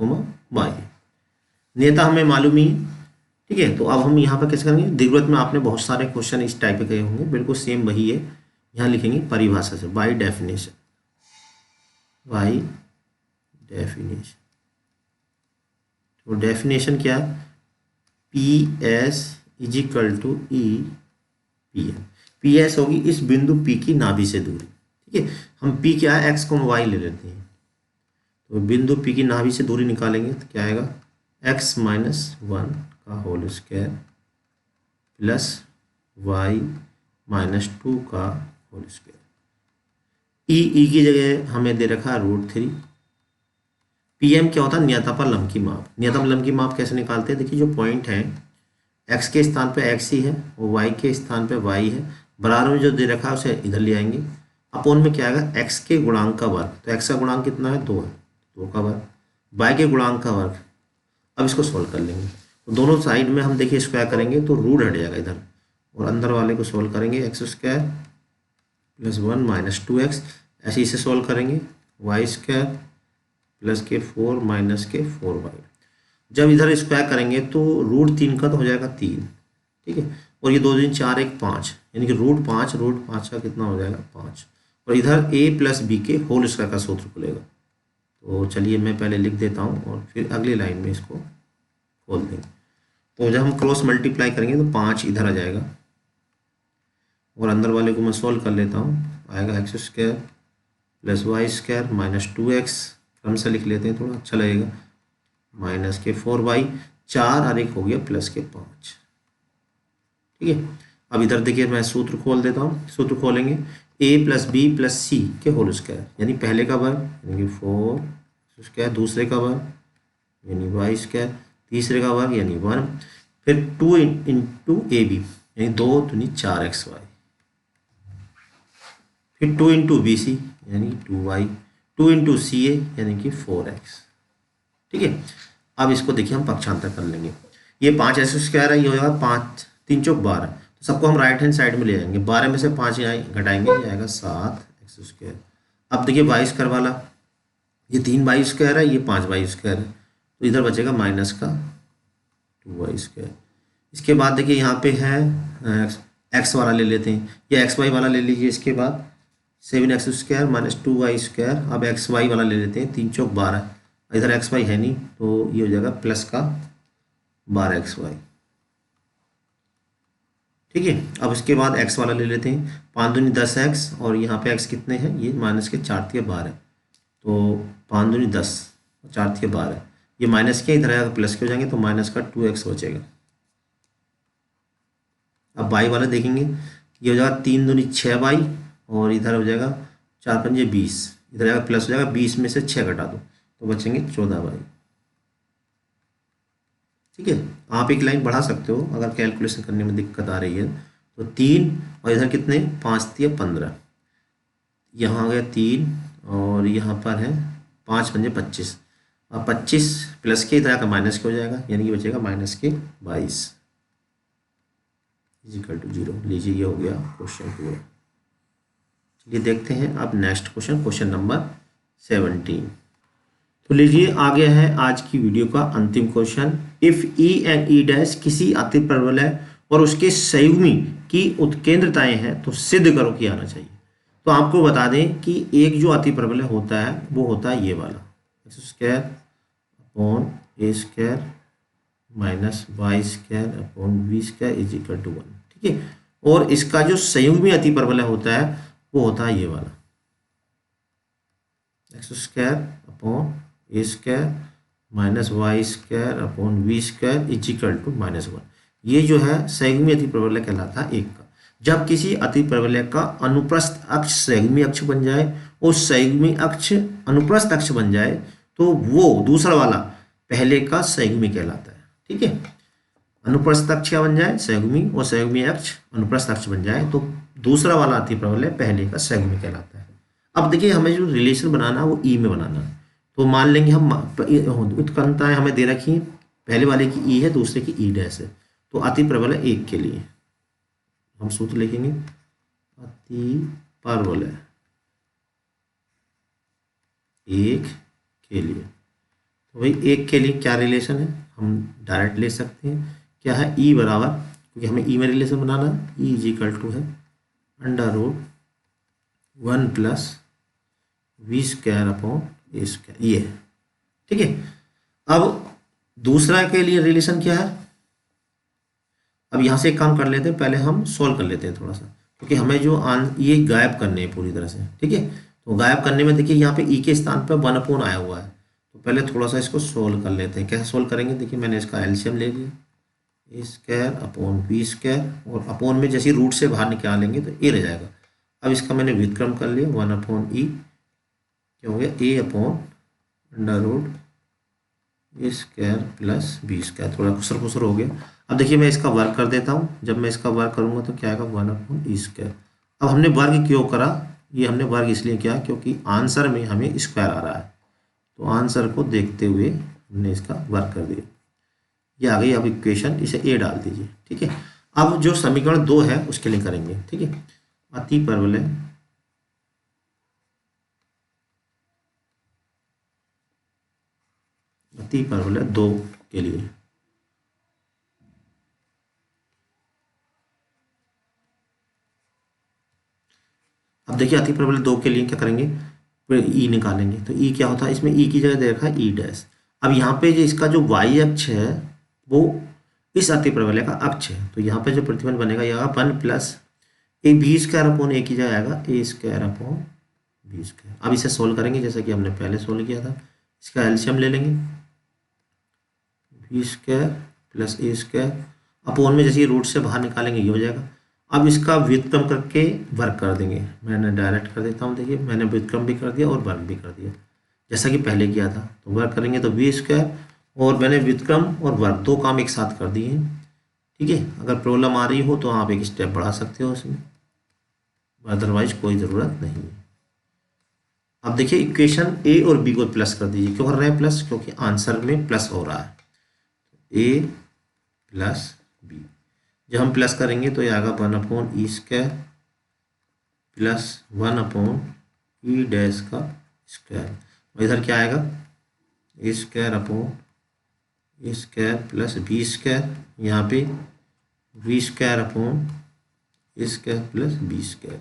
y। नियता हमें मालूम ही। ठीक है, तो अब हम यहाँ पर कैसे करेंगे, दीर्घवृत्त में आपने बहुत सारे क्वेश्चन इस टाइप के गए होंगे, बिल्कुल सेम वही है। यहाँ लिखेंगे परिभाषा से, बाई डेफिनेशन, बाई डेफिनेशन। तो डेफिनेशन क्या है, P S is equal to E P N. P S होगी इस बिंदु पी की नाभि से दूरी। ठीक है, हम पी क्या है x, y ले लेते हैं, तो बिंदु पी की नाभि से दूरी निकालेंगे तो क्या आएगा, x - 1 का होल स्क्वायर प्लस y - 2 का होल स्क्वायर। ई की जगह हमें दे रखा है √3। PM क्या होता है? नियता लंब की माप। नियता लंब की माप कैसे निकालते हैं? देखिए जो पॉइंट है x के स्थान पे x ही है और y के स्थान पे y है, बराबर में जो दे रखा है उसे इधर ले आएंगे। अपोन में क्या आएगा? x के गुणांक का वर्ग, तो x का गुणांक कितना है? 2 है, 2 का वर्ग, y के गुणांक का वर्ग। अब इसको सोल्व कर लेंगे, तो दोनों साइड में हम देखिए स्क्वायर करेंगे तो रूट हट जाएगा इधर, और अंदर वाले को सोल्व करेंगे x² + 1 - 2x, ऐसे इसे सोल्व करेंगे y² + के 4 - के 4y। जब इधर स्क्वायर करेंगे तो √3 का तो हो जाएगा 3, ठीक है, और ये 2 3 4 1 5, यानी कि √5 का कितना हो जाएगा? 5, और इधर a + b के होल स्क्वायर का सूत्र खुलेगा। तो चलिए मैं पहले लिख देता हूँ और फिर अगली लाइन में इसको खोल देंगे। तो जब हम क्रॉस मल्टीप्लाई करेंगे तो 5 इधर आ जाएगा, और अंदर वाले को मैं सोल्व कर लेता हूँ, आएगा x² + y² - 2x, क्रम से लिख लेते हैं थोड़ा अच्छा लगेगा, - के 4y, 4 और 1 हो गया + के 5, ठीक है। अब इधर देखिए मैं सूत्र खोल देता हूँ, सूत्र खोलेंगे a + b + c के होल स्क्वायर, यानी पहले का वर्ग यानी कि 4, दूसरे का वर्ग यानी y², तीसरे का वर्ग यानी 1, फिर 2 × ab यानी 2 दूनी 4xy, फिर 2 × bc यानी 2y, 2 × ca यानी कि 4x, ठीक है। अब इसको देखिए हम पक्षांतर कर लेंगे, ये 5x² है, ये हो जाएगा 5 3 चौक 12, तो सबको हम राइट हैंड साइड में ले जाएंगे, 12 में से 5 घटाएंगे, ये आएगा 7x²। अब देखिए y² वाला, ये 3y² है, ये 5y² है, तो इधर बचेगा -2y²। इसके बाद देखिए यहाँ पे है x वाला ले लेते हैं, ये xy वाला ले लीजिए, इसके बाद 7x² - 2y², अब xy वाला ले लेते हैं, 3 चौक 12, इधर xy है नहीं तो ये हो जाएगा +12xy, ठीक है। अब इसके बाद x वाला ले लेते हैं, 5 दूनी 10x, और यहाँ पे x कितने हैं? ये -4×12, तो 5 दूनी 10, 4×12, ये माइनस के इधर आएगा प्लस के हो जाएंगे, तो -2x बचेगा। अब y वाला देखेंगे, ये हो जाएगा 3 दूनी 6y, और इधर हो जाएगा 4 पंजे 20, इधर आएगा प्लस हो जाएगा, 20 में से 6 घटा दो तो बचेंगे 14y, ठीक है। आप एक लाइन बढ़ा सकते हो अगर कैलकुलेशन करने में दिक्कत आ रही है, तो 3 और इधर कितने? 5 × 15, यहाँ आ गया 3, और यहाँ पर है 5 पंजे 25, और 25 प्लस के इधर आकर माइनस के हो जाएगा, यानी कि बचेगा -22 = 0। लीजिए ये हो गया क्वेश्चन पूरा। चलिए देखते हैं अब नेक्स्ट क्वेश्चन नंबर 17। तो लीजिए आ गया है आज की वीडियो का अंतिम question. If E and E' किसी अतिपरवलय और उसके संयुग्मी की उत्केंद्रताएं हैं तो सिद्ध करो कि आना चाहिए। तो आपको बता दें कि एक जो अतिपरवलय होता है वो होता है ये वाला, x² / a² - y² / b² = 1, ठीक है। और इसका जो संयुग्मी अतिपरवलय होता है वो होता है ये वाला, x² / a² - y² / b² = -1। ये जो है संयुग्मी अतिपरवलय कहलाता है एक का। जब किसी अतिपरवलय का अनुप्रस्थ अक्ष संयुग्मी अक्ष बन जाए और संयुग्मी अक्ष अनुप्रस्थ अक्ष बन जाए तो वो दूसरा वाला पहले का संयुग्मी कहलाता है, ठीक है। अनुप्रस्थ अक्ष क्या बन जाए? संयुग्मी, और संयुग्मी अक्ष अनुप्रस्थ अक्ष बन जाए तो दूसरा वाला अतिपरवलय पहले का संयुग्मी कहलाता है। अब देखिए हमें जो रिलेशन बनाना है वो ई में बनाना है। तो मान लेंगे हम उत्कंठाएं हमें दे रखी हैं, पहले वाले की ई है, दूसरे की ई डैश है, तो अतिपरवलय एक के लिए हम सूत्र लिखेंगे अतिपरवलय एक के लिए। तो भाई एक के लिए क्या रिलेशन है हम डायरेक्ट ले सकते हैं, क्या है? ई बराबर, क्योंकि हमें ई में रिलेशन बनाना है, ई = है √1 + v² / a², ये है, ठीक है। अब दूसरा के लिए रिलेशन क्या है? अब यहाँ से एक काम कर लेते हैं, पहले हम सॉल्व कर लेते हैं थोड़ा सा, क्योंकि हमें जो ये गायब करने हैं पूरी तरह से, ठीक है। तो गायब करने में देखिए यहाँ पे ई के स्थान पर 1/, आया हुआ है, तो पहले थोड़ा सा इसको सोल्व कर लेते हैं। कैसे सोल्व करेंगे? देखिए मैंने इसका एलसीएम ले लिया, a² / b², और अपोन में जैसे रूट से बाहर निकालेंगे तो ए रह जाएगा। अब इसका मैंने व्युत्क्रम कर लिया, 1/e क्या हो गया, a/√² प्लस b²। थोड़ा खुसर खुसर हो गया। अब देखिए मैं इसका वर्ग कर देता हूँ। जब मैं इसका वर्ग करूँगा तो क्या आएगा, 1/e²। अब हमने वर्ग क्यों करा, ये हमने वर्ग इसलिए किया क्योंकि आंसर में हमें स्क्वायर आ रहा है, तो आंसर को देखते हुए हमने इसका वर्ग कर दिया। ये आ गई अब इक्वेशन, इसे ए डाल दीजिए। ठीक है, अब जो समीकरण 2 है उसके लिए करेंगे। ठीक है, अति परवलय परवलय 2 के लिए अब देखिए अति परवलय 2 के लिए क्या करेंगे, फिर ई निकालेंगे। तो ई क्या होता है, इसमें ई की जगह दे रखा है ई डैश। अब यहाँ पे जो इसका जो वाई अक्ष है वो इस अति परवलय का अक्ष है, तो यहाँ पे जो प्रतिबंध बनेगा यह 1 प्लस a² की जगह आएगा a²/b²। अब इसे सोल्व करेंगे जैसे कि हमने पहले सोल्व किया था। इसका एलसीएम ले लेंगे, b² प्लस a² में जैसे रूट से बाहर निकालेंगे ये हो जाएगा। अब इसका व्युत्क्रम करके वर्ग कर देंगे। मैंने डायरेक्ट कर देता हूँ, देखिए मैंने व्युत्क्रम भी कर दिया और वर्ग भी कर दिया जैसा कि पहले किया था। तो वर्ग करेंगे तो b² और मैंने व्युत्क्रम और वर्ग 2 काम एक साथ कर दिए हैं। ठीक है, अगर प्रॉब्लम आ रही हो तो आप एक स्टेप बढ़ा सकते हो इसमें, अदरवाइज कोई ज़रूरत नहीं है। अब देखिए इक्वेशन ए और बी को प्लस कर दीजिए। क्यों कर रहे हैं प्लस, क्योंकि आंसर में प्लस हो रहा है, ए प्लस बी। जब हम प्लस करेंगे तो ये आएगा 1/e² प्लस 1/e डैश का स्क्वायर। और इधर क्या आएगा, a² प्लस b², यहाँ पे b² प्लस b²।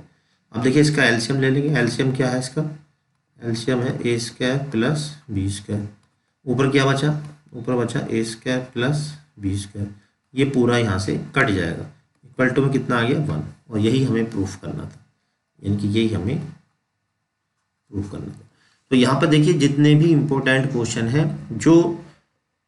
अब देखिए इसका एलसीएम ले लेंगे। एलसीएम क्या है, इसका एलसीएम है a² प्लस b²। ऊपर क्या बचा, ऊपर बचा a² प्लस b²। ये पूरा यहाँ से कट जाएगा, इक्वल टू में कितना आ गया 1। और यही हमें प्रूफ करना था, यानी कि यही हमें प्रूफ करना था। तो यहाँ पर देखिए जितने भी इम्पोर्टेंट क्वेश्चन हैं जो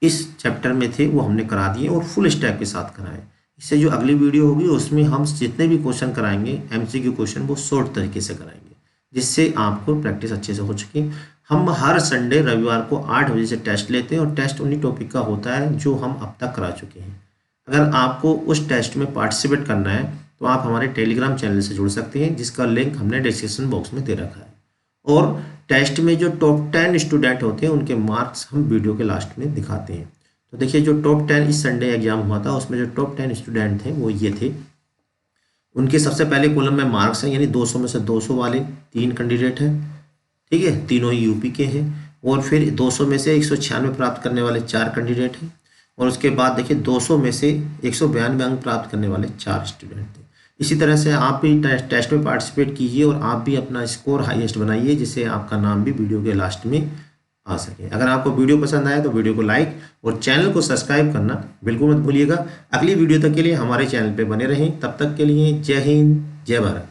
इस चैप्टर में थे वो हमने करा दिए और फुल स्टैप के साथ कराए। इससे जो अगली वीडियो होगी उसमें हम जितने भी क्वेश्चन कराएंगे एमसीक्यू क्वेश्चन वो शॉर्ट तरीके से कराएंगे, जिससे आपको प्रैक्टिस अच्छे से हो चुकी। हम हर संडे रविवार को 8 बजे से टेस्ट लेते हैं और टेस्ट उन्हीं टॉपिक का होता है जो हम अब तक करा चुके हैं। अगर आपको उस टेस्ट में पार्टिसिपेट करना है तो आप हमारे टेलीग्राम चैनल से जुड़ सकते हैं, जिसका लिंक हमने डिस्क्रिप्शन बॉक्स में दे रखा है। और टेस्ट में जो टॉप 10 स्टूडेंट होते हैं उनके मार्क्स हम वीडियो के लास्ट में दिखाते हैं। तो देखिए जो टॉप 10 इस संडे एग्जाम हुआ था उसमें जो टॉप 10 स्टूडेंट थे वो ये थे। उनके सबसे पहले कॉलम में मार्क्स हैं, यानी 200 में से 200 वाले 3 कैंडिडेट हैं। ठीक है, तीनों ही यूपी के हैं। और फिर 200 में से 196 प्राप्त करने वाले 4 कैंडिडेट हैं। और उसके बाद देखिए 200 में से 192 अंक प्राप्त करने वाले 4 स्टूडेंट थे। इसी तरह से आप भी टेस्ट में पार्टिसिपेट कीजिए और आप भी अपना स्कोर हाईएस्ट बनाइए, जिससे आपका नाम भी वीडियो के लास्ट में आ सके। अगर आपको वीडियो पसंद आए तो वीडियो को लाइक और चैनल को सब्सक्राइब करना बिल्कुल मत भूलिएगा। अगली वीडियो तक के लिए हमारे चैनल पे बने रहें। तब तक के लिए जय हिंद, जय भारत।